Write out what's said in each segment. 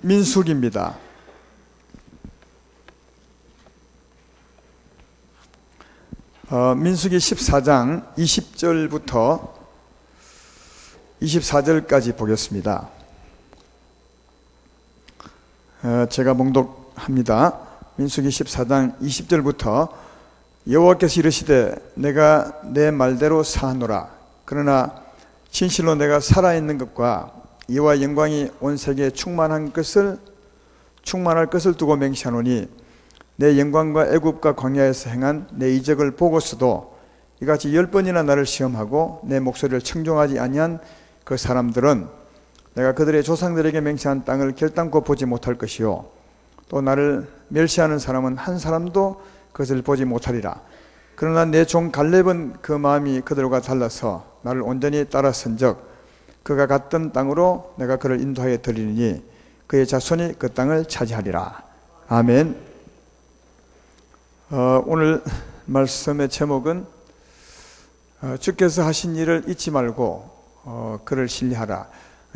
민수기입니다. 민수기 14장 20절부터 24절까지 보겠습니다. 제가 봉독합니다. 민수기 14장 20절부터 여호와께서 이르시되 내가 내 말대로 사하노라. 그러나 진실로 내가 살아있는 것과 이와 영광이 온 세계에 충만할 것을 두고 맹세하노니 내 영광과 애굽과 광야에서 행한 내 이적을 보고서도 이같이 10번이나 나를 시험하고 내 목소리를 청종하지 아니한 그 사람들은 내가 그들의 조상들에게 맹세한 땅을 결단코 보지 못할 것이요 또 나를 멸시하는 사람은 한 사람도 그것을 보지 못하리라. 그러나 내 종 갈렙은 그 마음이 그들과 달라서 나를 온전히 따라선즉 그가 갔던 땅으로 내가 그를 인도하여 드리니 그의 자손이 그 땅을 차지하리라. 아멘. 오늘 말씀의 제목은 주께서 하신 일을 잊지 말고 그를 신뢰하라.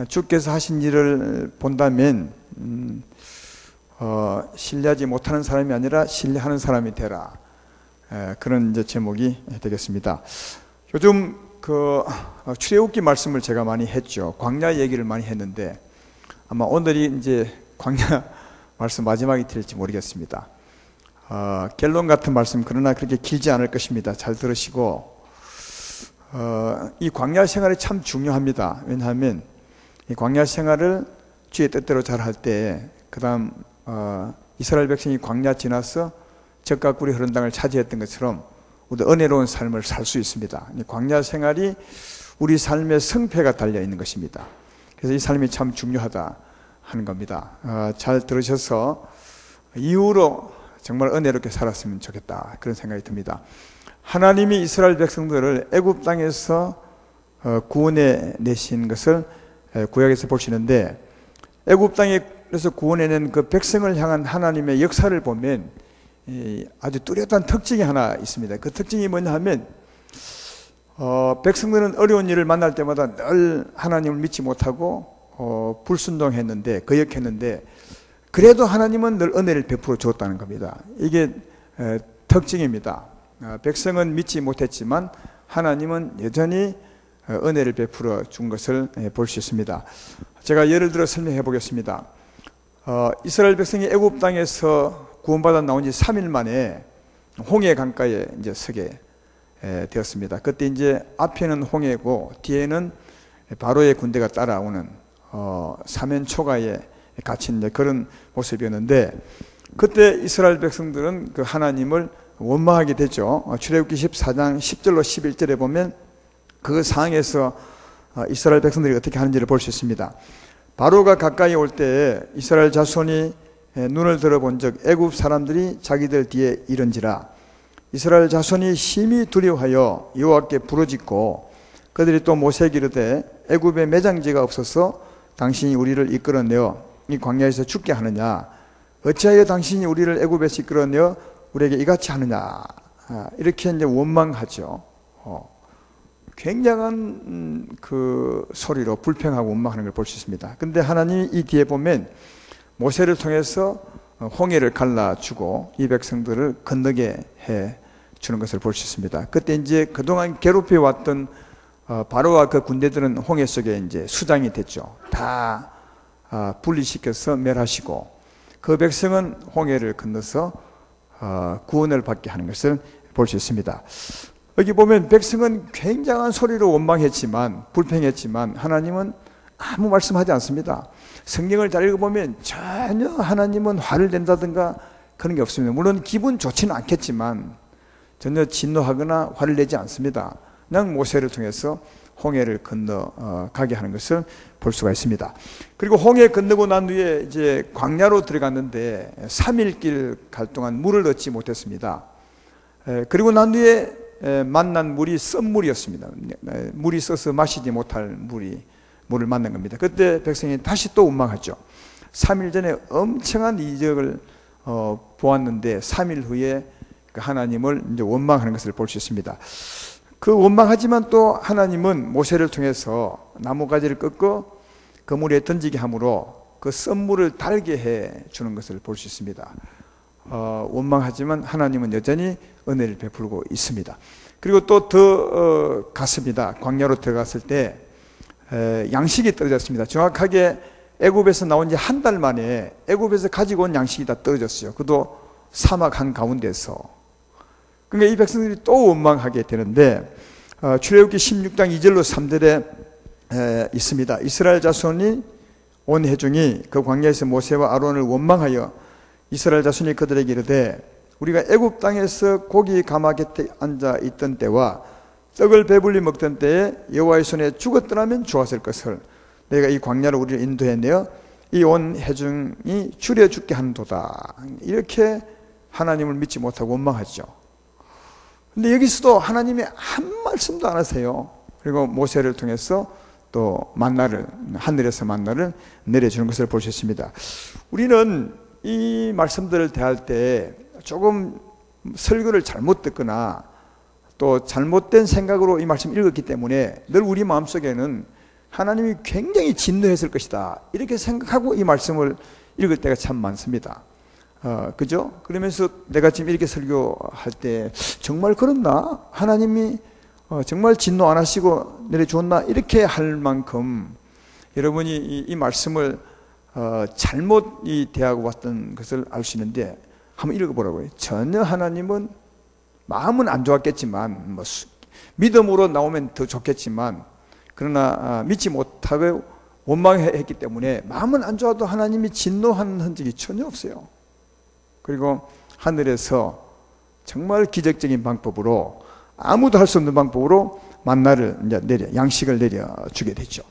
주께서 하신 일을 본다면 신뢰하지 못하는 사람이 아니라 신뢰하는 사람이 되라. 그런 이제 제목이 되겠습니다. 요즘 출애굽기 말씀을 제가 많이 했죠. 광야 얘기를 많이 했는데 아마 오늘이 이제 광야 말씀 마지막이 될지 모르겠습니다. 결론 같은 말씀 그러나 그렇게 길지 않을 것입니다. 잘 들으시고 이 광야 생활이 참 중요합니다. 왜냐하면 이 광야 생활을 주의 뜻대로 잘 할 때 그 다음 이스라엘 백성이 광야 지나서 적과 꿀이 흐른 땅을 차지했던 것처럼 우리 은혜로운 삶을 살 수 있습니다. 광야 생활이 우리 삶의 성패가 달려있는 것입니다. 그래서 이 삶이 참 중요하다 하는 겁니다. 잘 들으셔서 이후로 정말 은혜롭게 살았으면 좋겠다 그런 생각이 듭니다. 하나님이 이스라엘 백성들을 애굽 땅에서 구원해 내신 것을 구약에서 보시는데 애굽 땅에서 구원해낸 그 백성을 향한 하나님의 역사를 보면 아주 뚜렷한 특징이 하나 있습니다. 그 특징이 뭐냐 하면 백성들은 어려운 일을 만날 때마다 늘 하나님을 믿지 못하고 불순종했는데 거역했는데 그래도 하나님은 늘 은혜를 베풀어 주었다는 겁니다. 이게 특징입니다. 백성은 믿지 못했지만 하나님은 여전히 은혜를 베풀어 준 것을 볼 수 있습니다. 제가 예를 들어 설명해 보겠습니다. 이스라엘 백성이 애굽 땅에서 구원받아 나온 지 3일 만에 홍해 강가에 이제 서게 되었습니다. 그때 이제 앞에는 홍해고 뒤에는 바로의 군대가 따라오는 사면 초가에 갇힌 그런 모습이었는데 그때 이스라엘 백성들은 그 하나님을 원망하게 되죠. 출애굽기 14장 10절로 11절에 보면 그 상황에서 이스라엘 백성들이 어떻게 하는지를 볼 수 있습니다. 바로가 가까이 올 때 이스라엘 자손이 눈을 들어본 적 애굽 사람들이 자기들 뒤에 이른지라 이스라엘 자손이 심히 두려워하여 여호와께 부르짖고 그들이 또 모세에게 이르되 애굽에 매장지가 없어서 당신이 우리를 이끌어내어 이 광야에서 죽게 하느냐 어찌하여 당신이 우리를 애굽에서 이끌어내어 우리에게 이같이 하느냐 이렇게 이제 원망하죠. 굉장한 그 소리로 불평하고 원망하는 걸 볼 수 있습니다. 근데 하나님이 이 뒤에 보면 모세를 통해서 홍해를 갈라주고 이 백성들을 건너게 해 주는 것을 볼 수 있습니다. 그때 이제 그동안 괴롭혀 왔던 바로와 그 군대들은 홍해 속에 이제 수장이 됐죠. 다 분리시켜서 멸하시고 그 백성은 홍해를 건너서 구원을 받게 하는 것을 볼 수 있습니다. 여기 보면 백성은 굉장한 소리로 원망했지만 불평했지만 하나님은 아무 말씀하지 않습니다. 성경을 잘 읽어보면 전혀 하나님은 화를 낸다든가 그런 게 없습니다. 물론 기분 좋지는 않겠지만 전혀 진노하거나 화를 내지 않습니다. 그냥 모세를 통해서 홍해를 건너가게 하는 것을 볼 수가 있습니다. 그리고 홍해 건너고 난 후에 이제 광야로 들어갔는데 3일 길 갈 동안 물을 얻지 못했습니다. 그리고 난 후에 만난 물이 쓴물이었습니다. 물이 써서 마시지 못할 물을 만난 겁니다. 그때 백성이 다시 또 원망하죠. 3일 전에 엄청난 이적을 보았는데 3일 후에 하나님을 이제 원망하는 것을 볼 수 있습니다. 그 원망하지만 또 하나님은 모세를 통해서 나무가지를 꺾어 그 물에 던지게 함으로 그 썬물을 달게 해 주는 것을 볼 수 있습니다. 원망하지만 하나님은 여전히 은혜를 베풀고 있습니다. 그리고 또 더 갔습니다. 광야로 들어갔을 때 양식이 떨어졌습니다. 정확하게 애굽에서 나온 지 한 달 만에 애굽에서 가지고 온 양식이 다 떨어졌어요. 그도 사막 한가운데서. 그러니까 이 백성들이 또 원망하게 되는데 출애굽기 16장 2절로 3절에 있습니다. 이스라엘 자손이 온 회중이 그 광야에서 모세와 아론을 원망하여 이스라엘 자손이 그들에게 이르되 우리가 애굽 땅에서 고기 가마 곁에 앉아 있던 때와 떡을 배불리 먹던 때에 여호와의 손에 죽었더라면 좋았을 것을 내가 이 광야로 우리를 인도해 내어 이 온 회중이 줄여 죽게 한도다. 이렇게 하나님을 믿지 못하고 원망하죠. 근데 여기서도 하나님이 한 말씀도 안 하세요. 그리고 모세를 통해서 또 만나를, 하늘에서 만나를 내려주는 것을 볼 수 있습니다. 우리는 이 말씀들을 대할 때 조금 설교를 잘못 듣거나 또 잘못된 생각으로 이 말씀을 읽었기 때문에 늘 우리 마음속에는 하나님이 굉장히 진노했을 것이다 이렇게 생각하고 이 말씀을 읽을 때가 참 많습니다. 그죠? 그러면서 내가 지금 이렇게 설교할 때 정말 그렇나? 하나님이 정말 진노 안 하시고 내려주었나? 이렇게 할 만큼 여러분이 이 말씀을 잘못 대하고 왔던 것을 알 수 있는데 한번 읽어보라고요. 전혀 하나님은 마음은 안 좋았겠지만 믿음으로 나오면 더 좋겠지만 그러나 믿지 못하고 원망했기 때문에 마음은 안 좋아도 하나님이 진노하는 흔적이 전혀 없어요. 그리고 하늘에서 정말 기적적인 방법으로 아무도 할 수 없는 방법으로 만나를 이제 양식을 내려주게 되죠.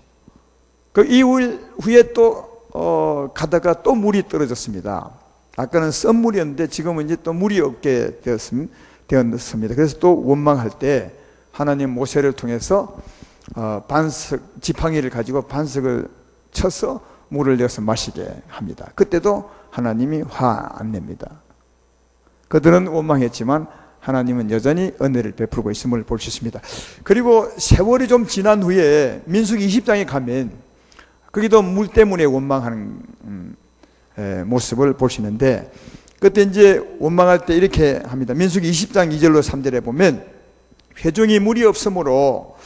그 이후에 또 가다가 또 물이 떨어졌습니다. 아까는 썬물이었는데 지금은 이제 또 물이 없게 되었습니다. 그래서 또 원망할 때 하나님 모세를 통해서 반석 지팡이를 가지고 반석을 쳐서 물을 내어서 마시게 합니다. 그때도 하나님이 화 안 냅니다. 그들은 원망했지만 하나님은 여전히 은혜를 베풀고 있음을 볼 수 있습니다. 그리고 세월이 좀 지난 후에 민수기 20장에 가면 거기도 물 때문에 원망하는 모습을 볼 수 있는데 그때 이제 원망할 때 이렇게 합니다. 민수기 20장 2절로 3절에 보면 회중이 물이 없으므로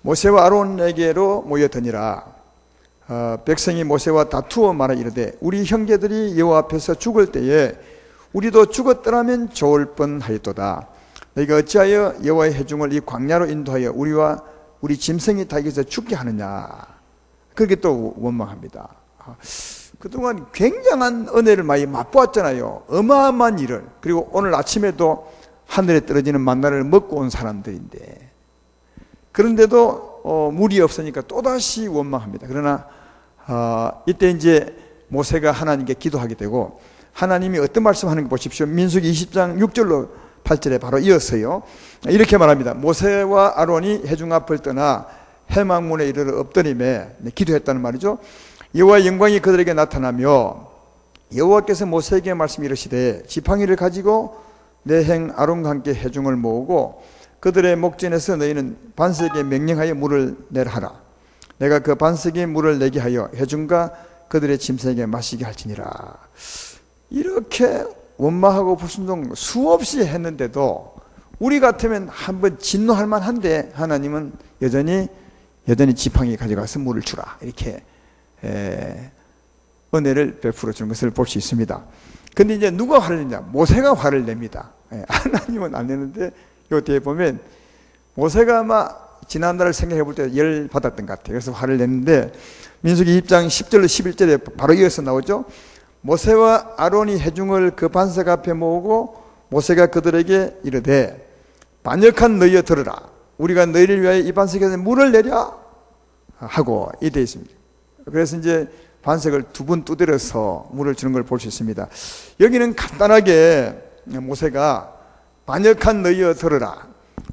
모세와 아론에게로 모여드니라. 백성이 모세와 다투어 말하 이르되 우리 형제들이 여호와 앞에서 죽을 때에 우리도 죽었더라면 좋을 뻔하였도다. 너희가 어찌하여 여호와의 회중을 이 광야로 인도하여 우리와 우리 짐승이 다 여기서 죽게 하느냐. 그렇게 또 원망합니다. 그동안 굉장한 은혜를 많이 맛보았잖아요. 어마어마한 일을. 그리고 오늘 아침에도 하늘에 떨어지는 만나를 먹고 온 사람들인데 그런데도 물이 없으니까 또다시 원망합니다. 그러나 이때 이제 모세가 하나님께 기도하게 되고 하나님이 어떤 말씀하는 거 보십시오. 민수기 20장 6절로 8절에 바로 이어서요. 이렇게 말합니다. 모세와 아론이 회중 앞을 떠나 해망문에 이르러 엎드림에 기도했다는 말이죠. 여호와의 영광이 그들에게 나타나며 여호와께서 모세에게 말씀 이르시되 지팡이를 가지고 내 행 아론과 함께 회중을 모으고 그들의 목전에서 너희는 반석에 명령하여 물을 내라 하라. 내가 그 반석에 물을 내게 하여 회중과 그들의 짐승에게 마시게 할지니라. 이렇게 원망하고 불순종 수없이 했는데도 우리 같으면 한번 진노할 만한데 하나님은 여전히 지팡이 가져가서 물을 주라 이렇게 은혜를 베풀어 주는 것을 볼 수 있습니다. 근데 이제 누가 화를 내냐? 모세가 화를 냅니다. 하나님은 안 내는데 요 뒤에 보면 모세가 아마 지난날을 생각해 볼 때 열 받았던 것 같아요. 그래서 화를 냈는데 민수기 20장 10절로 11절에 바로 이어서 나오죠. 모세와 아론이 회중을 그 반석 앞에 모으고 모세가 그들에게 이르되 반역한 너희여 들으라. 우리가 너희를 위하여 이 반석에서 물을 내랴 하고 이되어 있습니다. 그래서 이제 반석을 두 번 두드려서 물을 주는 걸 볼 수 있습니다. 여기는 간단하게 모세가 반역한 너희여 들으라.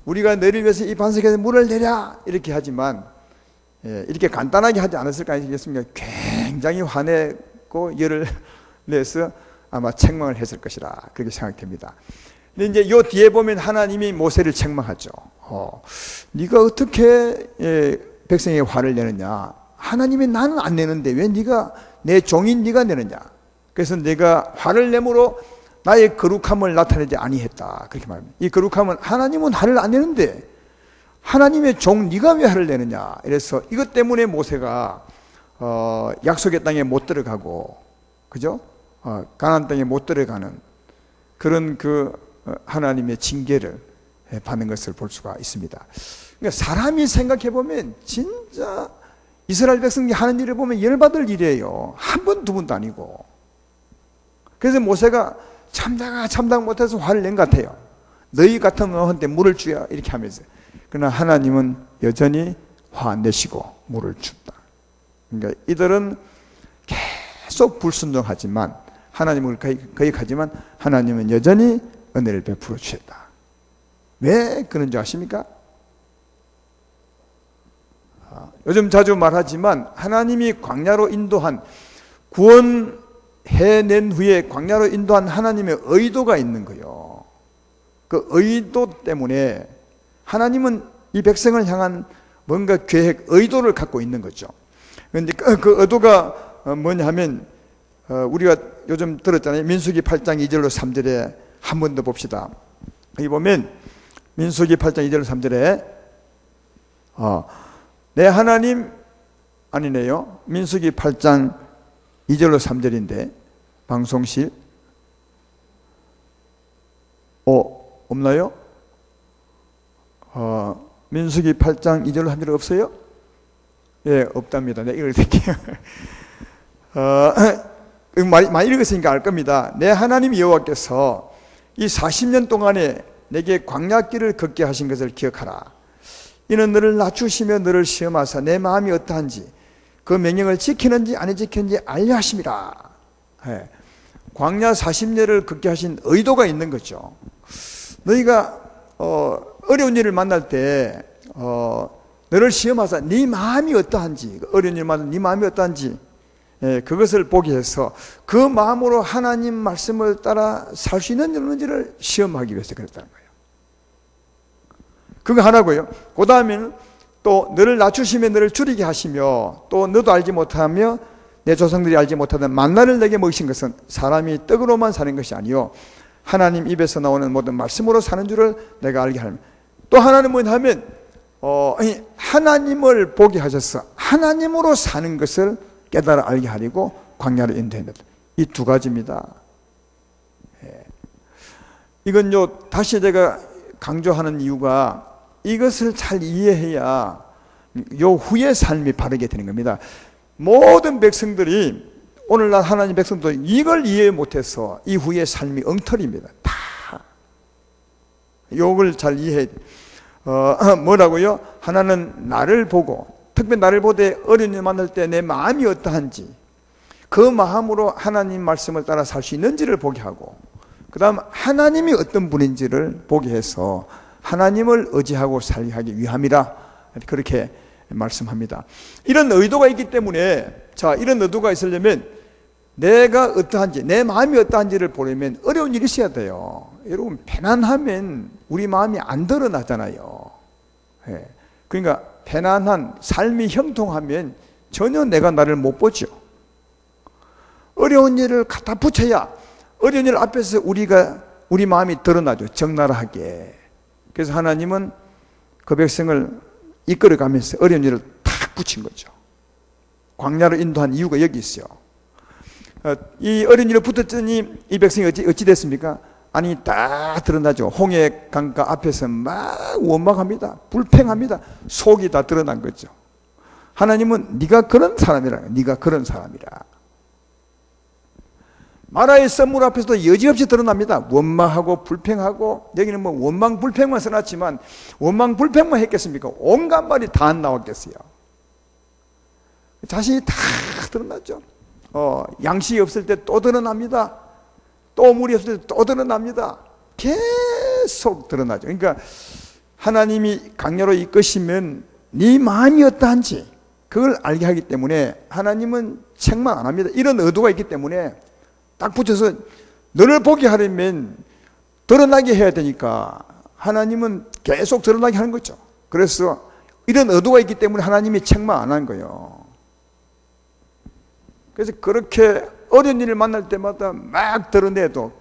우리가 너희를 위해서 이 반석에서 물을 내랴 이렇게 하지만 이렇게 간단하게 하지 않았을 거 아니겠습니까? 굉장히 화내고 열을 내서 아마 책망을 했을 것이라 그렇게 생각됩니다. 근데 이제 요 뒤에 보면 하나님이 모세를 책망하죠. 네가 어떻게 백성에게 화를 내느냐? 하나님이 나는 안 내는데 왜 네가 내 종인 네가 내느냐. 그래서 내가 화를 내므로 나의 거룩함을 나타내지 아니했다. 그렇게 말합니다. 이 거룩함은 하나님은 화를 안 내는데 하나님의 종 네가 왜 화를 내느냐. 이래서 이것 때문에 모세가 약속의 땅에 못 들어가고, 그죠? 가나안 땅에 못 들어가는 그런 그 하나님의 징계를 받는 것을 볼 수가 있습니다. 그러니까 사람이 생각해 보면 진짜 이스라엘 백성이 하는 일을 보면 열받을 일이에요. 한 번, 두 번도 아니고. 그래서 모세가 참다가 못해서 화를 낸 것 같아요. 너희 같은 너한테 물을 주야 이렇게 하면서. 그러나 하나님은 여전히 화 내시고 물을 준다. 그러니까 이들은 계속 불순종하지만 하나님을 거역하지만 하나님은 여전히 은혜를 베풀어 주셨다. 왜 그런지 아십니까? 요즘 자주 말하지만 하나님이 광야로 인도한 구원해낸 후에 광야로 인도한 하나님의 의도가 있는 거예요. 그 의도 때문에 하나님은 이 백성을 향한 뭔가 계획, 의도를 갖고 있는 거죠. 그런데 그 의도가 뭐냐 하면 우리가 요즘 들었잖아요. 민수기 8장 2절로 3절에 한 번 더 봅시다. 여기 보면 민수기 8장 2절로 3절에 내 하나님 아니네요. 민수기 8장 2절로 3절인데 방송실 없나요? 민수기 8장 2절로 3절 없어요? 예, 없답니다. 네, 읽을게요. 많이 읽었으니까 알 겁니다. 내 하나님 여호와께서 이 40년 동안에 내게 광야길을 걷게 하신 것을 기억하라. 이는 너를 낮추시며 너를 시험하사 내 마음이 어떠한지 그 명령을 지키는지 안 지키는지 알려 하심이라. 예. 광야 40년을 걷게 하신 의도가 있는 거죠. 너희가 어려운 일을 만날 때 너를 시험하사 네 마음이 어떠한지, 어려운 일을 만날 네 마음이 어떠한지 그것을 보게 해서 그 마음으로 하나님 말씀을 따라 살 수 있는지를 시험하기 위해서 그랬다는 거예요. 그거 하나고요. 그 다음에는 또 너를 낮추시며 너를 줄이게 하시며 또 너도 알지 못하며 내 조상들이 알지 못하던 만나를 내게 먹이신 것은 사람이 떡으로만 사는 것이 아니요 하나님 입에서 나오는 모든 말씀으로 사는 줄을 내가 알게 하면, 또 하나는 뭐냐 하면 하나님을 보게 하셔서 하나님으로 사는 것을 깨달아 알게 하려고 광야를 인도했다. 이 두 가지입니다. 이건요 다시 제가 강조하는 이유가 이것을 잘 이해해야 요 후의 삶이 바르게 되는 겁니다. 모든 백성들이 오늘날 하나님 백성도 이걸 이해 못해서 이 후의 삶이 엉터리입니다. 다 요걸 잘 이해해. 뭐라고요? 하나는 나를 보고, 특별히 나를 보되 어려운 일 만날 때 내 마음이 어떠한지 그 마음으로 하나님 말씀을 따라 살 수 있는지를 보게 하고, 그 다음 하나님이 어떤 분인지를 보게 해서 하나님을 의지하고 살게 위함이라 그렇게 말씀합니다. 이런 의도가 있기 때문에, 자, 이런 의도가 있으려면 내가 어떠한지, 내 마음이 어떠한지를 보려면 어려운 일이 있어야 돼요. 여러분, 편안하면 우리 마음이 안 드러나잖아요. 그러니까 편안한 삶이 형통하면 전혀 내가 나를 못 보죠. 어려운 일을 갖다 붙여야 어려운 일 앞에서 우리 마음이 드러나죠. 적나라하게. 그래서 하나님은 그 백성을 이끌어가면서 어려운 일을 탁 붙인 거죠. 광야로 인도한 이유가 여기 있어요. 이 어려운 일을 붙었더니 이 백성이 어찌 됐습니까? 아니, 딱 드러나죠. 홍해 강가 앞에서 막 원망합니다. 불평합니다. 속이 다 드러난 거죠. 하나님은 네가 그런 사람이라, 네가 그런 사람이라. 마라의 썰물 앞에서도 여지없이 드러납니다. 원망하고 불평하고, 여기는 뭐 원망 불평만 써놨지만 원망 불평만 했겠습니까? 온갖 말이 다 안 나왔겠어요. 자신이 다 드러났죠. 양식이 없을 때 또 드러납니다. 또 물이 없을 때 또 드러납니다. 계속 드러나죠. 그러니까 하나님이 강야로 이끄시면 네 마음이 어떠한지 그걸 알게 하기 때문에 하나님은 책망 안 합니다. 이런 의도가 있기 때문에 딱 붙여서 너를 보게 하려면 드러나게 해야 되니까 하나님은 계속 드러나게 하는 거죠. 그래서 이런 의도가 있기 때문에 하나님이 책망 안 한 거예요. 그래서 그렇게 어려운 일을 만날 때마다 막 드러내도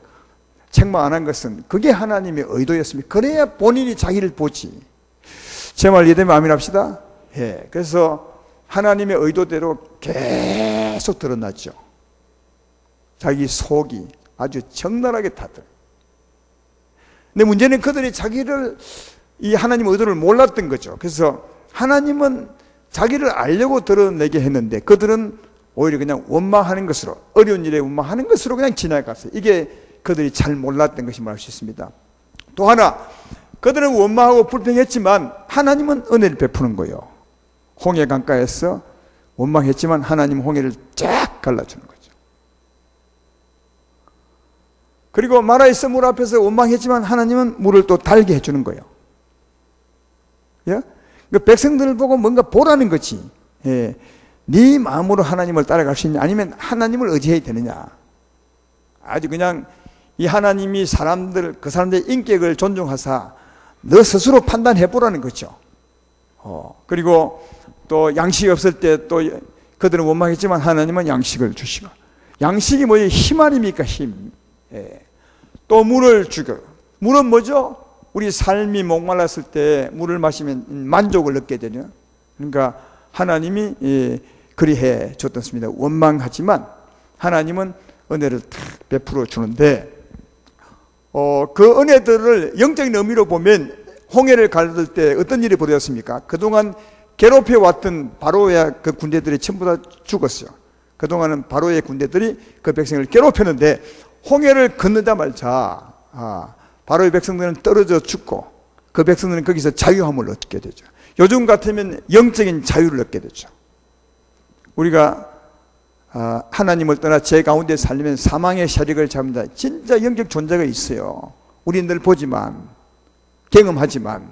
책망 안 한 것은 그게 하나님의 의도였습니다. 그래야 본인이 자기를 보지. 제 말 이해되면 아멘 합시다. 예. 그래서 하나님의 의도대로 계속 드러났죠. 자기 속이 아주 적나라하게 타들. 근데 문제는 그들이 자기를 이 하나님의 의도를 몰랐던 거죠. 그래서 하나님은 자기를 알려고 드러내게 했는데 그들은 오히려 그냥 원망하는 것으로, 어려운 일에 원망하는 것으로 그냥 지나갔어요. 이게 그들이 잘 몰랐던 것이 말할 수 있습니다. 또 하나, 그들은 원망하고 불평했지만 하나님은 은혜를 베푸는 거예요. 홍해 강가에서 원망했지만 하나님은 홍해를 쫙 갈라주는 거죠. 그리고 마라의 물 앞에서 원망했지만 하나님은 물을 또 달게 해주는 거예요. 예? 그 백성들을 보고 뭔가 보라는 거지. 예. 네 마음으로 하나님을 따라갈 수 있냐, 아니면 하나님을 의지해야 되느냐. 아주 그냥 이 하나님이 그 사람들의 인격을 존중하사 너 스스로 판단해 보라는 거죠. 그리고 또 양식이 없을 때 또 그들은 원망했지만 하나님은 양식을 주시고, 양식이 뭐예요? 힘 아닙니까? 힘. 예. 또 물을 주고, 물은 뭐죠? 우리 삶이 목말랐을 때 물을 마시면 만족을 얻게 되죠. 그러니까 하나님이 그리해 줬습니다. 원망하지만 하나님은 은혜를 탁 베풀어 주는데, 그 은혜들을 영적인 의미로 보면 홍해를 가를 때 어떤 일이 벌어졌습니까? 그동안 괴롭혀 왔던 바로의 그 군대들이 전부 다 죽었어요. 그동안은 바로의 군대들이 그 백성을 괴롭혔는데 홍해를 건너자마자 바로의 백성들은 떨어져 죽고 그 백성들은 거기서 자유함을 얻게 되죠. 요즘 같으면 영적인 자유를 얻게 되죠. 우리가 하나님을 떠나 제 가운데 살려면 사망의 세력을 잡는다. 진짜 영적 존재가 있어요. 우리는 늘 보지만, 경험하지만,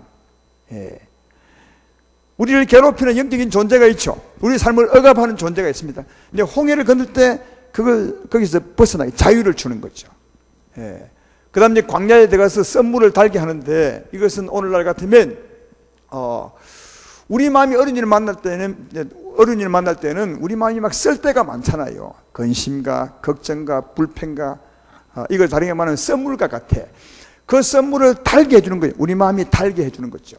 예. 우리를 괴롭히는 영적인 존재가 있죠. 우리 삶을 억압하는 존재가 있습니다. 근데 홍해를 건널 때 그걸 거기서 벗어나게 자유를 주는 거죠. 예. 그 다음에 광야에 들어가서 썬물을 달게 하는데, 이것은 오늘날 같으면 우리 마음이 어려운 일을 만날 때는 우리 마음이 막 쓸 때가 많잖아요. 근심과 걱정과 불평과 이걸 다르게 말하면 썬물과 같아. 그 썬물을 달게 해주는 거예요. 우리 마음이 달게 해주는 거죠.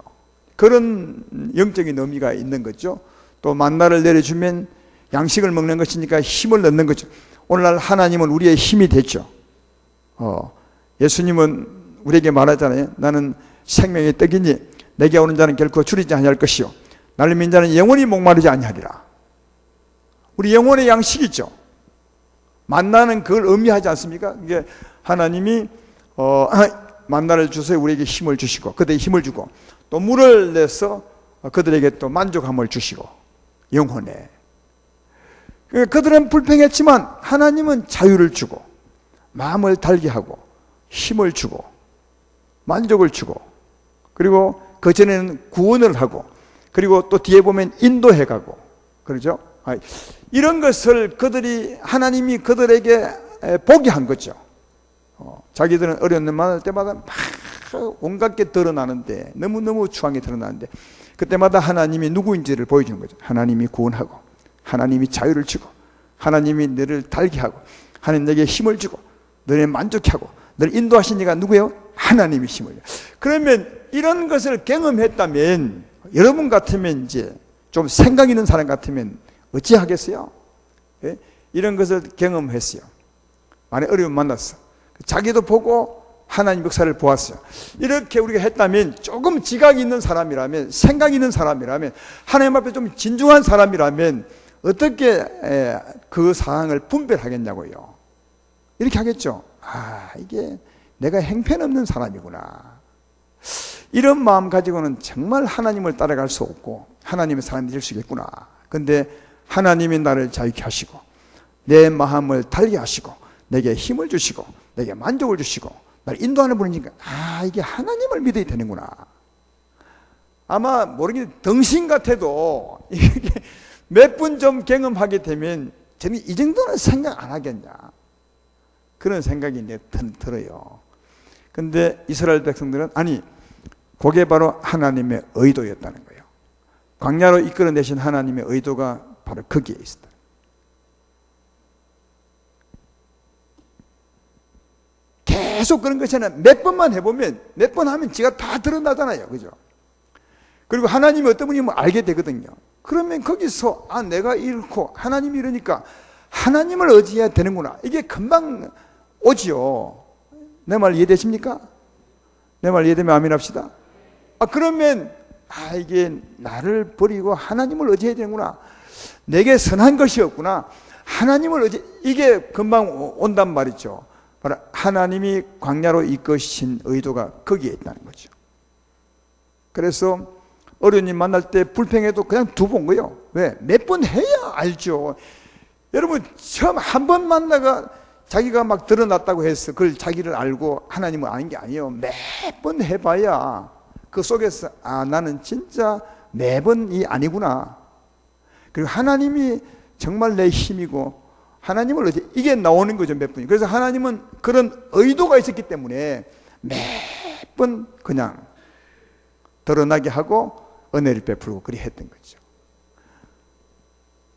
그런 영적인 의미가 있는 거죠. 또 만나를 내려주면 양식을 먹는 것이니까 힘을 넣는 거죠. 오늘날 하나님은 우리의 힘이 됐죠. 예수님은 우리에게 말하잖아요. 나는 생명의 떡이니 내게 오는 자는 결코 줄이지 아니할 것이요 나를 믿는 자는 영원히 목마르지 아니하리라. 우리 영혼의 양식이죠. 만나는 그걸 의미하지 않습니까? 이게 하나님이 만나를 주세요. 우리에게 힘을 주시고 그들에게 힘을 주고 또 물을 내서 그들에게 또 만족함을 주시고 영혼에. 그들은 불평했지만 하나님은 자유를 주고 마음을 달게 하고 힘을 주고 만족을 주고 그리고 그 전에는 구원을 하고 그리고 또 뒤에 보면 인도해 가고 그러죠. 이런 것을 하나님이 그들에게 보게 한 거죠. 자기들은 어려운 일 만날 때마다 막 온갖 게 드러나는데 너무너무 추한 게 드러나는데 그때마다 하나님이 누구인지를 보여주는 거죠. 하나님이 구원하고 하나님이 자유를 주고 하나님이 너를 달게 하고 하나님 내게 힘을 주고 너를 만족해 하고 너를 인도하신 이가 누구예요? 하나님이 힘을 줘요. 그러면 이런 것을 경험했다면 여러분 같으면 이제 좀 생각 있는 사람 같으면 어찌 하겠어요? 예? 이런 것을 경험했어요. 만에 어려움 만났어. 자기도 보고 하나님 역사를 보았어요. 이렇게 우리가 했다면 조금 지각이 있는 사람이라면 생각이 있는 사람이라면 하나님 앞에 좀 진중한 사람이라면 어떻게 그 상황을 분별하겠냐고요. 이렇게 하겠죠. 이게 내가 형편없는 사람이구나. 이런 마음 가지고는 정말 하나님을 따라갈 수 없고 하나님의 사람이 될 수 있겠구나. 근데 하나님이 나를 자유케 하시고 내 마음을 달게 하시고 내게 힘을 주시고 내게 만족을 주시고 나를 인도하는 분이니까 이게 하나님을 믿어야 되는구나. 아마 모르겠는데 덩신 같아도 이게 몇 분 좀 경험하게 되면 저는 이 정도는 생각 안 하겠냐 그런 생각이 들어요. 근데 이스라엘 백성들은 그게 바로 하나님의 의도였다는 거예요. 광야로 이끌어내신 하나님의 의도가 바로 거기에 있었다. 계속 그런 것이 아니라 몇 번만 해보면, 몇 번 하면 지가 다 드러나잖아요. 그죠? 그리고 하나님이 어떤 분이면 알게 되거든요. 그러면 거기서, 아, 내가 이렇고, 하나님이 이러니까, 하나님을 의지해야 되는구나. 이게 금방 오지요. 내 말 이해되십니까? 내 말 이해되면 아멘 합시다. 아, 그러면, 아, 이게 나를 버리고 하나님을 의지해야 되는구나. 내게 선한 것이 없구나. 하나님을 이게 금방 온단 말이죠. 바로 하나님이 광야로 이끄신 의도가 거기에 있다는 거죠. 그래서 어려운 일 만날 때 불평해도 그냥 두번 거예요. 왜? 몇 번 해야 알죠. 여러분, 처음 한 번 만나가 자기가 막 드러났다고 해서 그걸 자기를 알고 하나님을 아는 게 아니에요. 몇 번 해봐야 그 속에서, 아, 나는 진짜 매번이 아니구나. 그리고 하나님이 정말 내 힘이고 하나님을 이게 나오는 거죠. 몇 번이. 그래서 하나님은 그런 의도가 있었기 때문에 매번 그냥 드러나게 하고 은혜를 베풀고 그리 했던 거죠.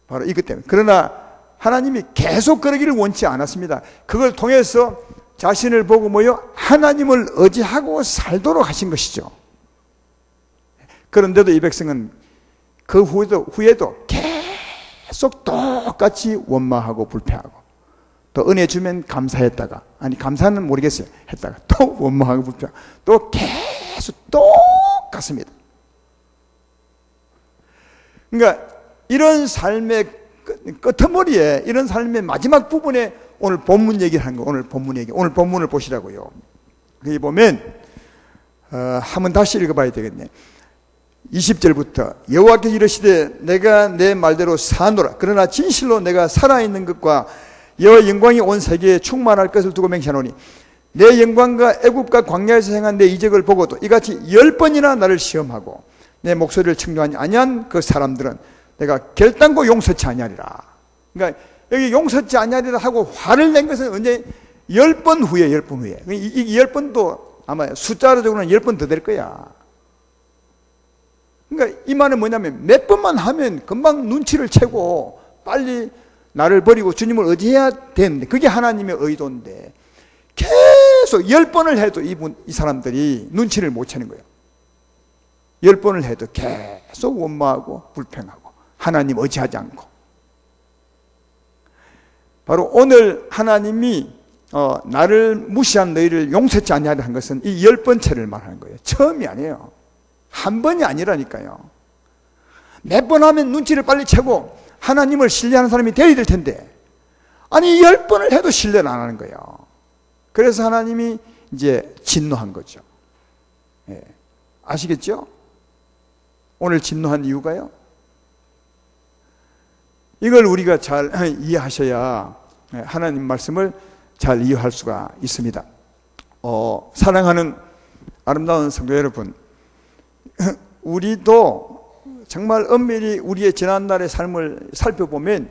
바로 이것 때문에. 그러나 하나님이 계속 그러기를 원치 않았습니다. 그걸 통해서 자신을 보고 뭐요? 하나님을 의지하고 살도록 하신 것이죠. 그런데도 이 백성은 그 후에도 계속 똑같이 원망하고 불평하고, 또 은혜 주면 감사했다가, 아니 감사는 모르겠어요, 했다가 또 원망하고 불평하고, 또 계속 똑같습니다. 그러니까 이런 삶의 끄트머리에, 이런 삶의 마지막 부분에 오늘 본문 얘기를 하는 거예요. 오늘 본문을 보시라고요. 거기 보면 한번 다시 읽어봐야 되겠네. 20절부터 여호와께서 이르시되 내가 내 말대로 사노라. 그러나 진실로 내가 살아있는 것과 여호와의 영광이 온 세계에 충만할 것을 두고 맹세하노니 내 영광과 애굽과 광야에서 행한 내 이적을 보고도 이같이 10번이나 나를 시험하고 내 목소리를 청종하지 아니한 그 사람들은 내가 결단코 용서치 아니하리라. 그러니까 여기 용서치 아니하리라 하고 화를 낸 것은 언제? 10번 후에. 이 10번도 아마 숫자로적으로는 10번 더 될 거야. 그러니까 이 말은 뭐냐면 몇 번만 하면 금방 눈치를 채고 빨리 나를 버리고 주님을 의지해야 되는데, 그게 하나님의 의도인데 계속 10번을 해도 이 사람들이 눈치를 못 채는 거예요. 10번을 해도 계속 원망하고 불평하고 하나님 의지하지 않고. 바로 오늘 하나님이 나를 무시한 너희를 용서치 아니하려 한 것은 이 10번째를 말하는 거예요. 처음이 아니에요. 한 번이 아니라니까요. 몇 번 하면 눈치를 빨리 채고 하나님을 신뢰하는 사람이 되어야 될 텐데, 아니 10번을 해도 신뢰를 안 하는 거예요. 그래서 하나님이 이제 진노한 거죠. 예. 아시겠죠? 오늘 진노한 이유가요, 이걸 우리가 잘 이해하셔야 하나님 말씀을 잘 이해할 수가 있습니다. 사랑하는 아름다운 성도 여러분, 우리도 정말 엄밀히 우리의 지난날의 삶을 살펴보면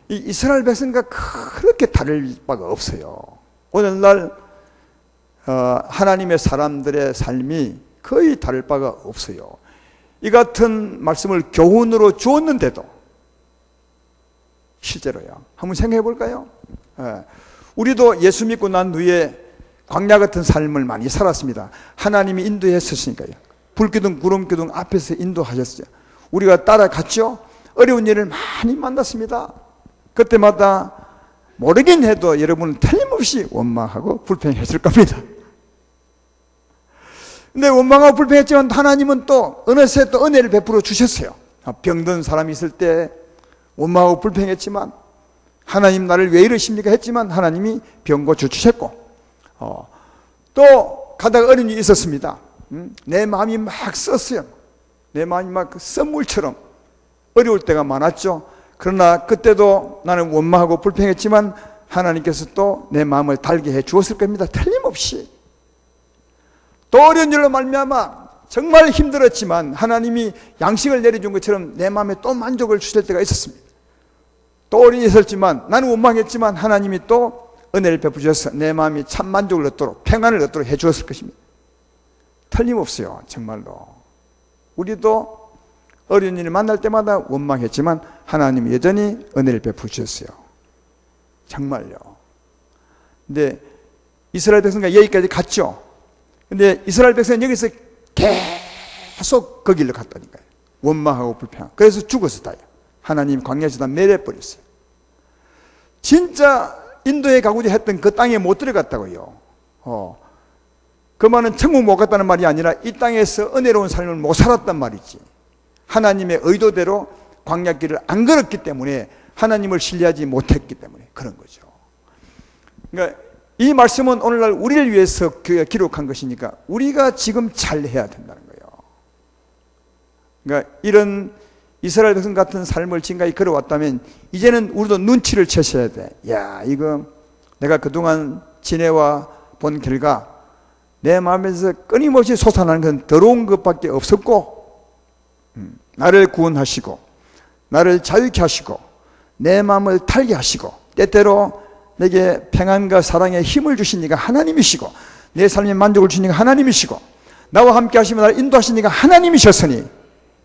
이 이스라엘 백성과 그렇게 다를 바가 없어요. 오늘날 하나님의 사람들의 삶이 거의 다를 바가 없어요. 이 같은 말씀을 교훈으로 주었는데도 실제로요. 한번 생각해 볼까요? 우리도 예수 믿고 난 후에 광야 같은 삶을 많이 살았습니다. 하나님이 인도했었으니까요. 불기둥 구름기둥 앞에서 인도하셨어요. 우리가 따라갔죠. 어려운 일을 많이 만났습니다. 그때마다 모르긴 해도 여러분은 틀림없이 원망하고 불평했을 겁니다. 근데 원망하고 불평했지만 하나님은 또 어느새 또 은혜를 베풀어 주셨어요. 병든 사람이 있을 때 원망하고 불평했지만 하나님 나를 왜 이러십니까 했지만 하나님이 병 고쳐 주셨고, 또 가다가 어려운 일이 있었습니다. 내 마음이 막 썼어요. 내 마음이 막 썬물처럼 어려울 때가 많았죠. 그러나 그때도 나는 원망하고 불평했지만 하나님께서 또 내 마음을 달게 해 주었을 겁니다. 틀림없이. 또 어려운 일로 말미암아 정말 힘들었지만 하나님이 양식을 내려준 것처럼 내 마음에 또 만족을 주실 때가 있었습니다. 또 어려운 일이 있었지만 나는 원망했지만 하나님이 또 은혜를 베푸셔서 내 마음이 참 만족을 얻도록 평안을 얻도록 해 주었을 것입니다. 틀림없어요. 정말로. 우리도 어려운 일을 만날 때마다 원망했지만 하나님이 여전히 은혜를 베푸셨어요. 정말요. 근데 이스라엘 백성과 여기까지 갔죠. 근데 이스라엘 백성은 여기서 계속 그 길로 갔다니까요. 원망하고 불평하고. 그래서 죽었어요. 하나님 광야에서 다 멸해버렸어요. 진짜 인도에 가고자 했던 그 땅에 못 들어갔다고요. 그 말은 천국 못 갔다는 말이 아니라 이 땅에서 은혜로운 삶을 못 살았단 말이지. 하나님의 의도대로 광야길을 안 걸었기 때문에, 하나님을 신뢰하지 못했기 때문에 그런 거죠. 그러니까 이 말씀은 오늘날 우리를 위해서 기록한 것이니까 우리가 지금 잘 해야 된다는 거예요. 그러니까 이런 이스라엘 백성 같은 삶을 지금까지 걸어왔다면 이제는 우리도 눈치를 채셔야 돼. 야, 이거 내가 그동안 지내와 본 결과 내 마음에서 끊임없이 솟아나는 건 더러운 것밖에 없었고, 나를 구원하시고 나를 자유케 하시고 내 마음을 달게 하시고 때때로 내게 평안과 사랑의 힘을 주시니까 하나님이시고, 내 삶에 만족을 주시니까 하나님이시고, 나와 함께 하시며 나를 인도하시니까 하나님이셨으니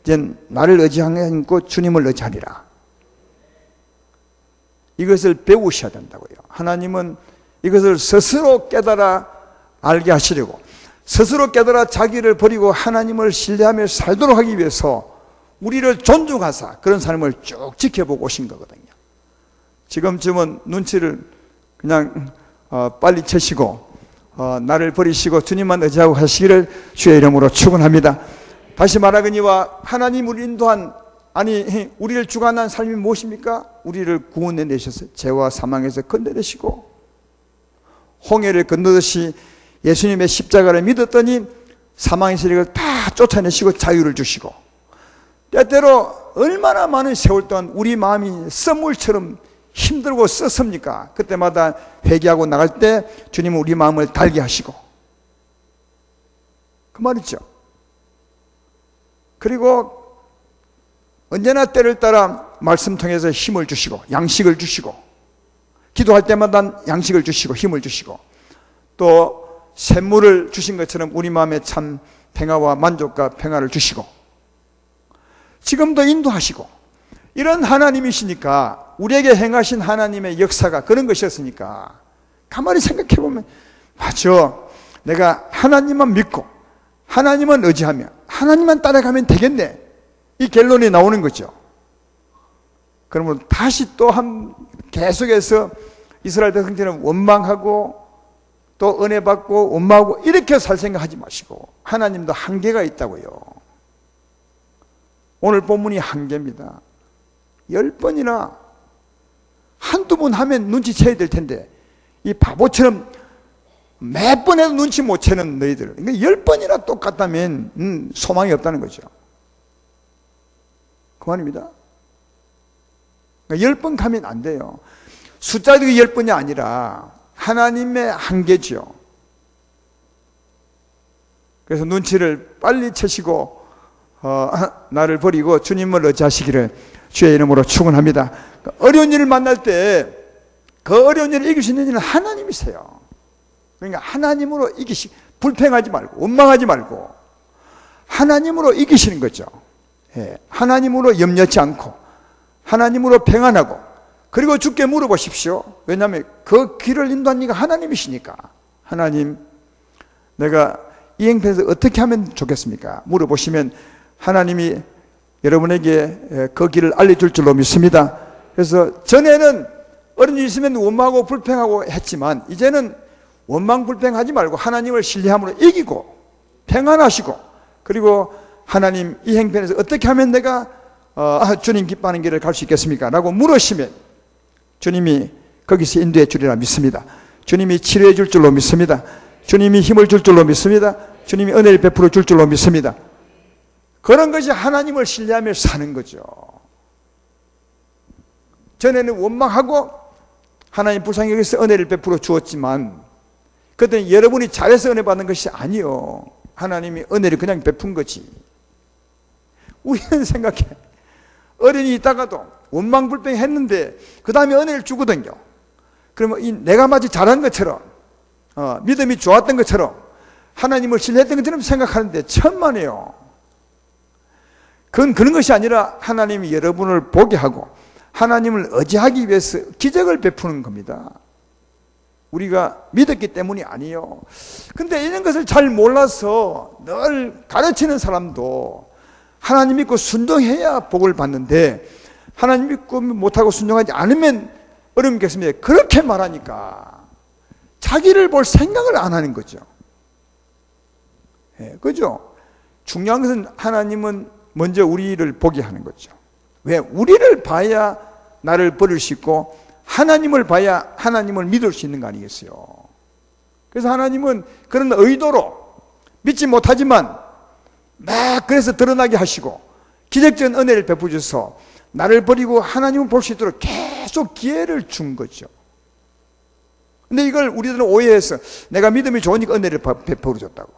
이제 나를 의지하지 않고 주님을 의지하리라. 이것을 배우셔야 된다고요. 하나님은 이것을 스스로 깨달아 알게 하시려고, 스스로 깨달아 자기를 버리고 하나님을 신뢰하며 살도록 하기 위해서 우리를 존중하사 그런 삶을 쭉 지켜보고 오신 거거든요. 지금쯤은 눈치를 그냥 빨리 채시고 나를 버리시고 주님만 의지하고 하시기를 주의 이름으로 축원합니다. 다시 말하거니와 하나님을 인도한, 아니 우리를 주관한 삶이 무엇입니까? 우리를 구원해 내셔서 죄와 사망에서 건져내시고, 홍해를 건너듯이 예수님의 십자가를 믿었더니 사망의 세력을 다 쫓아내시고 자유를 주시고, 때때로 얼마나 많은 세월 동안 우리 마음이 썸물처럼 힘들고 썼습니까? 그때마다 회개하고 나갈 때 주님은 우리 마음을 달게 하시고, 그 말이죠. 그리고 언제나 때를 따라 말씀 통해서 힘을 주시고 양식을 주시고, 기도할 때마다 양식을 주시고 힘을 주시고, 또 샘물을 주신 것처럼 우리 마음에 참 평화와 만족과 평화를 주시고, 지금도 인도하시고, 이런 하나님이시니까, 우리에게 행하신 하나님의 역사가 그런 것이었으니까 가만히 생각해 보면, 맞아, 내가 하나님만 믿고 하나님만 의지하며 하나님만 따라가면 되겠네, 이 결론이 나오는 거죠. 그러면 다시 또 계속해서 이스라엘 백성들은 원망하고 또 은혜 받고 원망하고 이렇게 살 생각하지 마시고, 하나님도 한계가 있다고요. 오늘 본문이 한계입니다. 10번이나 한두 번 하면 눈치채야 될 텐데, 이 바보처럼 몇 번 해도 눈치 못 채는 너희들, 그러니까 10번이나 똑같다면 소망이 없다는 거죠. 그만입니다. 그러니까 10번 가면 안 돼요. 숫자가 10번이 아니라 하나님의 한계죠. 그래서 눈치를 빨리 채시고 나를 버리고 주님을 의지하시기를 주의 이름으로 축원합니다. 어려운 일을 만날 때 그 어려운 일을 이길 수 있는 일은 하나님이세요. 그러니까 하나님으로 불평하지 말고 원망하지 말고 하나님으로 이기시는 거죠. 예, 하나님으로 염려치 않고 하나님으로 평안하고, 그리고 주께 물어보십시오. 왜냐하면 그 길을 인도한 이가 하나님이시니까. 하나님, 내가 이 행편에서 어떻게 하면 좋겠습니까? 물어보시면 하나님이 여러분에게 그 길을 알려줄 줄로 믿습니다. 그래서 전에는 어려운 일이 있으면 원망하고 불평하고 했지만, 이제는 원망 불평하지 말고 하나님을 신뢰함으로 이기고 평안하시고, 그리고 하나님, 이 행편에서 어떻게 하면 내가 주님 기뻐하는 길을 갈 수 있겠습니까? 라고 물으시면 주님이 거기서 인도해 주리라 믿습니다. 주님이 치료해 줄 줄로 믿습니다. 주님이 힘을 줄 줄로 믿습니다. 주님이 은혜를 베풀어 줄 줄로 믿습니다. 그런 것이 하나님을 신뢰하며 사는 거죠. 전에는 원망하고 하나님 불쌍히 여기서 은혜를 베풀어 주었지만, 그때는 여러분이 잘해서 은혜 받는 것이 아니요, 하나님이 은혜를 그냥 베푼 거지. 우리는 생각해, 어른이 있다가도 원망불평 했는데 그 다음에 은혜를 주거든요. 그러면 내가 마치 잘한 것처럼, 믿음이 좋았던 것처럼, 하나님을 신뢰했던 것처럼 생각하는데 천만에요. 그건 그런 것이 아니라 하나님이 여러분을 보게 하고 하나님을 의지하기 위해서 기적을 베푸는 겁니다. 우리가 믿었기 때문이 아니에요. 근데 이런 것을 잘 몰라서 늘 가르치는 사람도 하나님 믿고 순종해야 복을 받는데, 하나님 믿고 못하고 순종하지 않으면 어려움이 있겠습니다. 그렇게 말하니까 자기를 볼 생각을 안 하는 거죠. 예, 그죠? 중요한 것은 하나님은 먼저 우리를 보게 하는 거죠. 왜? 우리를 봐야 나를 버릴 수 있고, 하나님을 봐야 하나님을 믿을 수 있는 거 아니겠어요? 그래서 하나님은 그런 의도로 믿지 못하지만 막 그래서 드러나게 하시고 기적적인 은혜를 베풀어 주셔서 나를 버리고 하나님을 볼 수 있도록 계속 기회를 준 거죠. 근데 이걸 우리들은 오해해서 내가 믿음이 좋으니까 은혜를 베풀어 줬다고,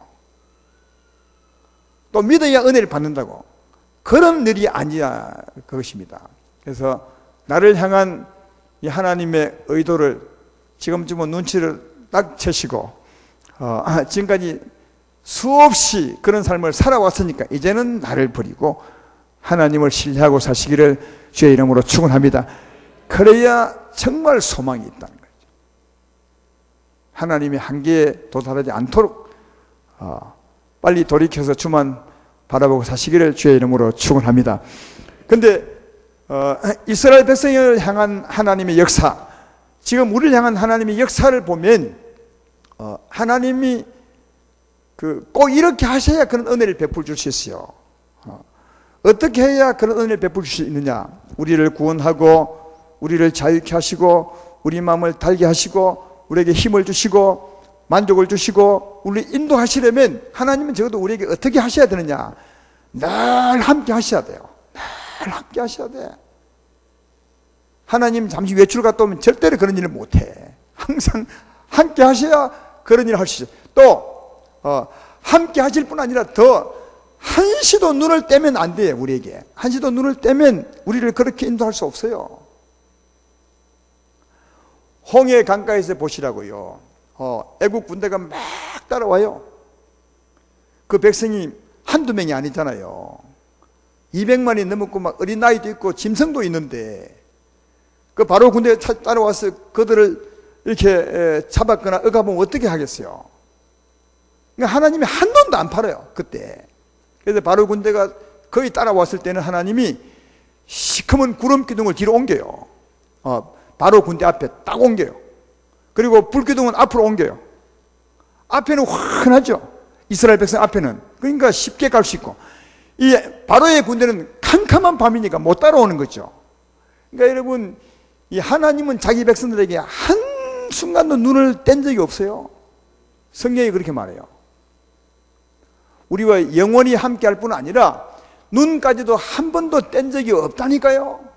또 믿어야 은혜를 받는다고, 그런 일이 아니야 그것입니다. 그래서 나를 향한 이 하나님의 의도를 지금쯤은 눈치를 딱 채시고 지금까지 수없이 그런 삶을 살아왔으니까 이제는 나를 버리고 하나님을 신뢰하고 사시기를 주의 이름으로 축원합니다. 그래야 정말 소망이 있다는 거죠. 하나님의 한계에 도달하지 않도록 빨리 돌이켜서 주만 바라보고 사시기를 주의 이름으로 축원합니다. 그런데 이스라엘 백성을 향한 하나님의 역사, 지금 우리를 향한 하나님의 역사를 보면 하나님이 꼭 이렇게 하셔야 그런 은혜를 베풀 줄 수 있어요. 어떻게 해야 그런 은혜를 베풀 수 있느냐? 우리를 구원하고 우리를 자유케 하시고 우리 마음을 달게 하시고 우리에게 힘을 주시고 만족을 주시고 우리 인도하시려면 하나님은 적어도 우리에게 어떻게 하셔야 되느냐? 늘 함께 하셔야 돼요. 늘 함께 하셔야 돼. 하나님 잠시 외출 갔다 오면 절대로 그런 일을 못해. 항상 함께 하셔야 그런 일을 할 수 있어요. 또 함께 하실 뿐 아니라 더 한시도 눈을 떼면 안 돼요. 우리에게 한시도 눈을 떼면 우리를 그렇게 인도할 수 없어요. 홍해 강가에서 보시라고요. 애국 군대가 막 따라와요. 그 백성이 한두 명이 아니잖아요. 200만이 넘었고 막 어린아이도 있고 짐승도 있는데 그 바로 군대가 따라와서 그들을 이렇게 잡았거나 억압하면 어떻게 하겠어요? 그러니까 하나님이 한 돈도 안 팔아요 그때. 그래서 바로 군대가 거의 따라왔을 때는 하나님이 시커먼 구름 기둥을 뒤로 옮겨요. 바로 군대 앞에 딱 옮겨요. 그리고 불기둥은 앞으로 옮겨요. 앞에는 환하죠. 이스라엘 백성 앞에는. 그러니까 쉽게 갈 수 있고, 이 바로의 군대는 캄캄한 밤이니까 못 따라오는 거죠. 그러니까 여러분, 이 하나님은 자기 백성들에게 한순간도 눈을 뗀 적이 없어요. 성경이 그렇게 말해요. 우리와 영원히 함께 할 뿐 아니라 눈까지도 한 번도 뗀 적이 없다니까요.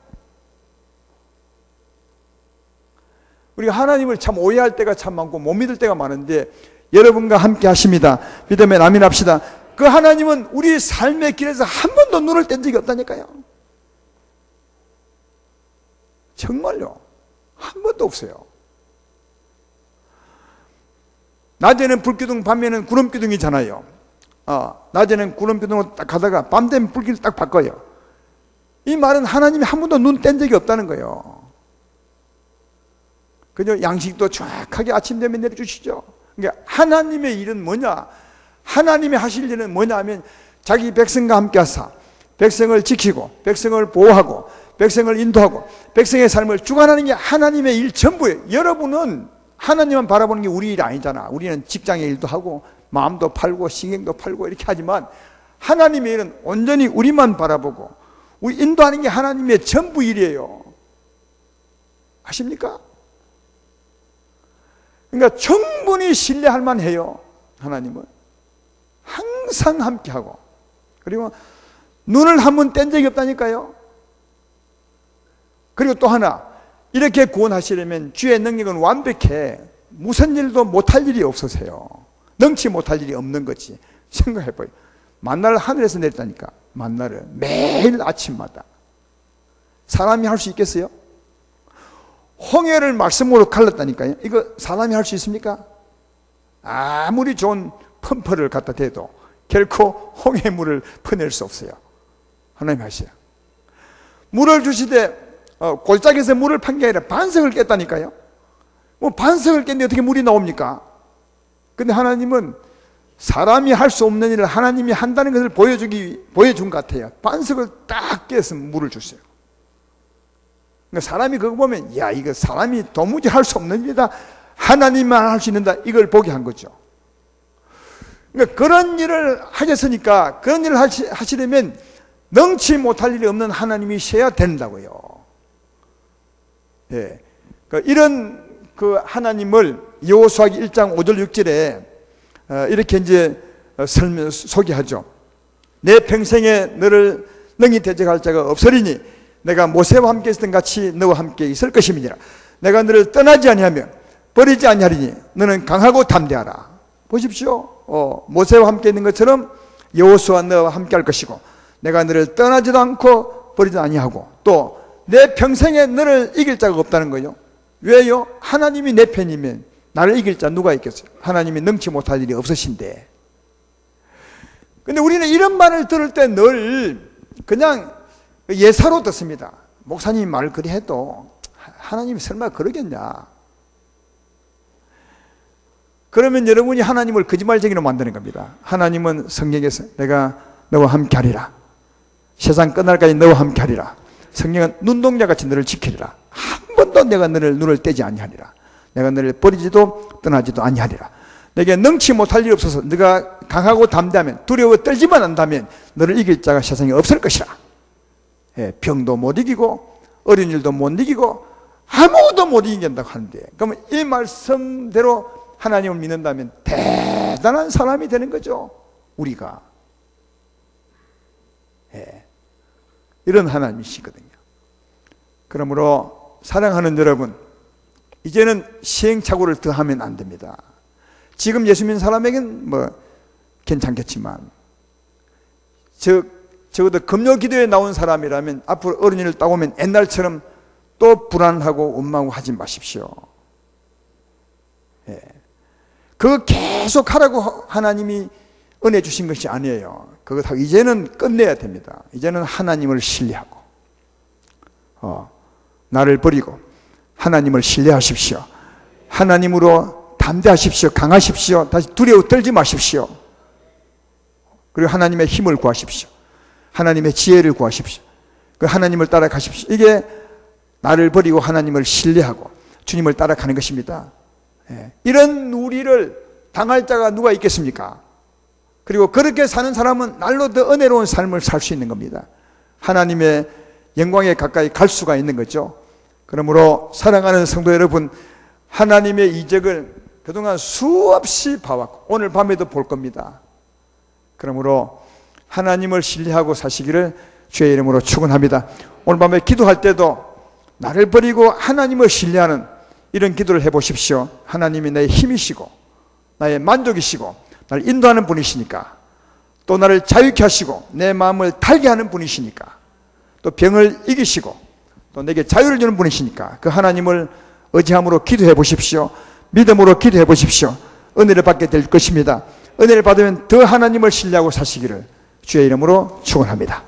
우리가 하나님을 참 오해할 때가 참 많고 못 믿을 때가 많은데 여러분과 함께 하십니다. 믿음에 아멘합시다. 그 하나님은 우리 삶의 길에서 한 번도 눈을 뗀 적이 없다니까요. 정말요. 한 번도 없어요. 낮에는 불기둥, 밤에는 구름기둥이잖아요. 낮에는 구름기둥으로 딱 가다가 밤 되면 불기둥 딱 바꿔요. 이 말은 하나님이 한 번도 눈 뗀 적이 없다는 거예요. 그죠? 양식도 정확하게 아침 되면 내려주시죠. 그러니까 하나님의 일은 뭐냐? 하나님이 하실 일은 뭐냐 하면 자기 백성과 함께 하사 백성을 지키고 백성을 보호하고 백성을 인도하고 백성의 삶을 주관하는 게 하나님의 일 전부예요. 여러분은 하나님만 바라보는 게 우리 일이 아니잖아. 우리는 직장의 일도 하고 마음도 팔고 신경도 팔고 이렇게 하지만 하나님의 일은 온전히 우리만 바라보고 우리 인도하는 게 하나님의 전부 일이에요. 아십니까? 그러니까 충분히 신뢰할 만해요. 하나님은 항상 함께하고, 그리고 눈을 한 번 뗀 적이 없다니까요. 그리고 또 하나, 이렇게 구원하시려면 주의 능력은 완벽해. 무슨 일도 못할 일이 없으세요. 능치 못할 일이 없는 거지. 생각해봐요. 만나를 하늘에서 내렸다니까. 만나를 매일 아침마다. 사람이 할 수 있겠어요? 홍해를 말씀으로 갈랐다니까요. 이거 사람이 할 수 있습니까? 아무리 좋은 펌프를 갖다 대도 결코 홍해물을 퍼낼 수 없어요. 하나님 하시요. 물을 주시되 골짜기에서 물을 판 게 아니라 반석을 깼다니까요. 뭐 반석을 깼는데 어떻게 물이 나옵니까? 근데 하나님은 사람이 할 수 없는 일을 하나님이 한다는 것을 보여준 것 같아요. 반석을 딱 깨서 물을 주세요. 그러니까 사람이 그거 보면, 야, 이거 사람이 도무지 할 수 없는 일이다. 하나님만 할 수 있는다. 이걸 보게 한 거죠. 그러니까 그런 일을 하셨으니까, 그런 일을 하시려면 능치 못할 일이 없는 하나님이 셔야 된다고요. 예. 그러니까 이런 그 하나님을 여호수아기 1장 5절 6절에 이렇게 이제 소개하죠. 내 평생에 너를 능히 대적할 자가 없으리니 내가 모세와 함께 있었던 같이 너와 함께 있을 것임이니라. 내가 너를 떠나지 아니하며 버리지 아니하리니 너는 강하고 담대하라. 보십시오. 모세와 함께 있는 것처럼 여호수아 너와 함께 할 것이고 내가 너를 떠나지도 않고 버리지 아니하고 또 내 평생에 너를 이길 자가 없다는 거예요. 왜요? 하나님이 내 편이면 나를 이길 자 누가 있겠어요? 하나님이 능치 못할 일이 없으신데. 근데 우리는 이런 말을 들을 때 늘 그냥 예사로 듣습니다. 목사님이 말을 그리 해도 하나님이 설마 그러겠냐? 그러면 여러분이 하나님을 거짓말쟁이로 만드는 겁니다. 하나님은 성경에서 내가 너와 함께 하리라. 세상 끝날까지 너와 함께 하리라. 성경은 눈동자같이 너를 지키리라. 한 번도 내가 너를 눈을 떼지 아니하리라. 내가 너를 버리지도 떠나지도 아니하리라. 내게 능치 못할 일이 없어서 네가 강하고 담대하면 두려워 떨지만 않다면 너를 이길 자가 세상에 없을 것이라. 예, 병도 못 이기고 어려운 일도 못 이기고 아무것도 못 이긴다고 하는데, 그러면 이 말씀대로 하나님을 믿는다면 대단한 사람이 되는 거죠. 우리가. 예, 이런 하나님이시거든요. 그러므로 사랑하는 여러분, 이제는 시행착오를 더 하면 안 됩니다. 지금 예수 믿는 사람에겐 뭐 괜찮겠지만 적어도 금요 기도에 나온 사람이라면 앞으로 어린이를 따오면 옛날처럼 또 불안하고 원망하고 하지 마십시오. 예. 그거 계속 하라고 하나님이 은혜 주신 것이 아니에요. 그것하고 이제는 끝내야 됩니다. 이제는 하나님을 신뢰하고 나를 버리고 하나님을 신뢰하십시오. 하나님으로 담대하십시오. 강하십시오. 다시 두려워 떨지 마십시오. 그리고 하나님의 힘을 구하십시오. 하나님의 지혜를 구하십시오. 그 하나님을 따라가십시오. 이게 나를 버리고 하나님을 신뢰하고 주님을 따라가는 것입니다. 예. 이런 우리를 당할 자가 누가 있겠습니까? 그리고 그렇게 사는 사람은 날로 더 은혜로운 삶을 살 수 있는 겁니다. 하나님의 영광에 가까이 갈 수가 있는 거죠. 그러므로 사랑하는 성도 여러분, 하나님의 이적을 그동안 수없이 봐왔고 오늘 밤에도 볼 겁니다. 그러므로 하나님을 신뢰하고 사시기를 주의 이름으로 축원합니다. 오늘 밤에 기도할 때도 나를 버리고 하나님을 신뢰하는 이런 기도를 해보십시오. 하나님이 나의 힘이시고 나의 만족이시고 나를 인도하는 분이시니까, 또 나를 자유케 하시고 내 마음을 달게 하는 분이시니까, 또 병을 이기시고 또 내게 자유를 주는 분이시니까 그 하나님을 의지함으로 기도해 보십시오. 믿음으로 기도해 보십시오. 은혜를 받게 될 것입니다. 은혜를 받으면 더 하나님을 신뢰하고 사시기를 주의 이름으로 축원합니다.